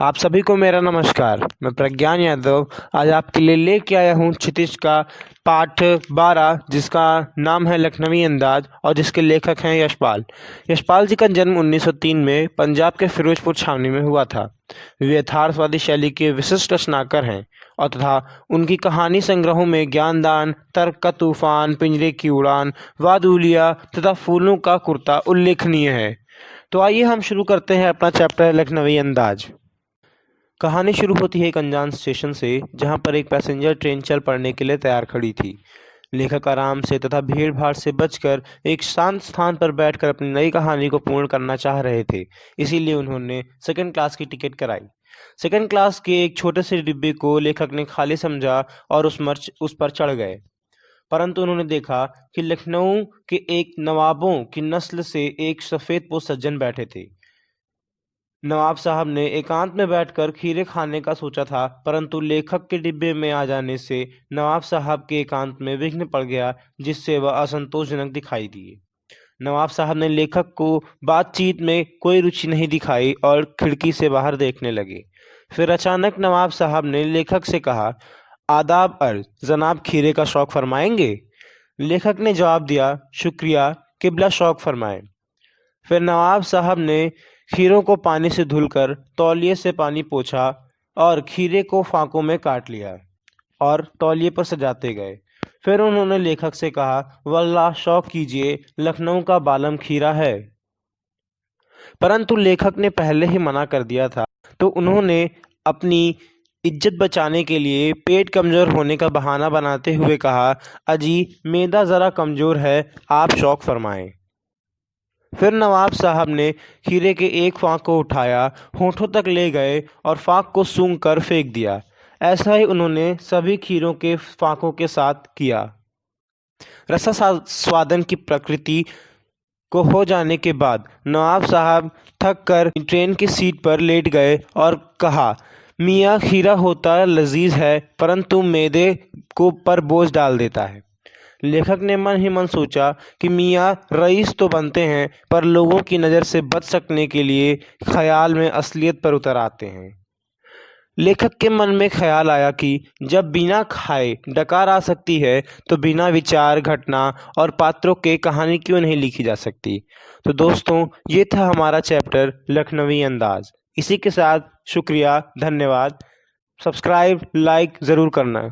आप सभी को मेरा नमस्कार। मैं प्रज्ञान यादव आज आपके लिए लेके आया हूँ क्षितिज का पाठ 12 जिसका नाम है लखनवी अंदाज और जिसके लेखक हैं यशपाल। यशपाल जी का जन्म 1903 में पंजाब के फिरोजपुर छावनी में हुआ था। वे यथार्थवादी शैली के विशिष्ट रचनाकार हैं और तथा उनकी कहानी संग्रहों में ज्ञानदान, तर्क का तूफान, पिंजरे की उड़ान, वादुलिया तथा फूलों का कुर्ता उल्लेखनीय है। तो आइए हम शुरू करते हैं अपना चैप्टर लखनवी अंदाज। कहानी शुरू होती है एक अनजान स्टेशन से, जहां पर एक पैसेंजर ट्रेन चल पड़ने के लिए तैयार खड़ी थी। लेखक आराम से तथा भीड़ भाड़ से बचकर एक शांत स्थान पर बैठकर अपनी नई कहानी को पूर्ण करना चाह रहे थे। इसीलिए उन्होंने सेकंड क्लास की टिकट कराई। सेकंड क्लास के एक छोटे से डिब्बे को लेखक ने खाली समझा और उस पर चढ़ गए। परंतु उन्होंने देखा कि लखनऊ के एक नवाबों की नस्ल से एक सफेदपोश सज्जन बैठे थे। नवाब साहब ने एकांत में बैठकर खीरे खाने का सोचा था, परंतु लेखक के डिब्बे में आ जाने से नवाब साहब के एकांत में विघ्न पड़ गया, जिससे वह असंतोषजनक दिखाई दिए। नवाब साहब ने लेखक को बातचीत में कोई रुचि नहीं दिखाई और खिड़की से बाहर देखने लगे। फिर अचानक नवाब साहब ने लेखक से कहा, आदाब अर्ज, जनाब खीरे का शौक फरमाएंगे? लेखक ने जवाब दिया, शुक्रिया किबला, शौक फरमाए। फिर नवाब साहब ने खीरों को पानी से धुलकर तौलिए से पानी पोंछा और खीरे को फांकों में काट लिया और तौलिए पर सजाते गए। फिर उन्होंने लेखक से कहा, वल्लाह शौक कीजिए, लखनऊ का बालम खीरा है। परंतु लेखक ने पहले ही मना कर दिया था, तो उन्होंने अपनी इज्जत बचाने के लिए पेट कमजोर होने का बहाना बनाते हुए कहा, अजी मेदा ज़रा कमजोर है, आप शौक फरमाएं। फिर नवाब साहब ने खीरे के एक फांक को उठाया, होठों तक ले गए और फांक को सूंघ कर फेंक दिया। ऐसा ही उन्होंने सभी खीरों के फांकों के साथ किया। रसा स्वादन की प्रकृति को हो जाने के बाद नवाब साहब थक कर ट्रेन की सीट पर लेट गए और कहा, मियाँ खीरा होता लजीज है, परंतु मैदे को पर बोझ डाल देता है। लेखक ने मन ही मन सोचा कि मियाँ रईस तो बनते हैं, पर लोगों की नज़र से बच सकने के लिए ख्याल में असलियत पर उतर आते हैं। लेखक के मन में ख्याल आया कि जब बिना खाए डकार आ सकती है, तो बिना विचार, घटना और पात्रों के कहानी क्यों नहीं लिखी जा सकती। तो दोस्तों, ये था हमारा चैप्टर लखनवी अंदाज। इसी के साथ शुक्रिया, धन्यवाद। सब्सक्राइब, लाइक ज़रूर करना।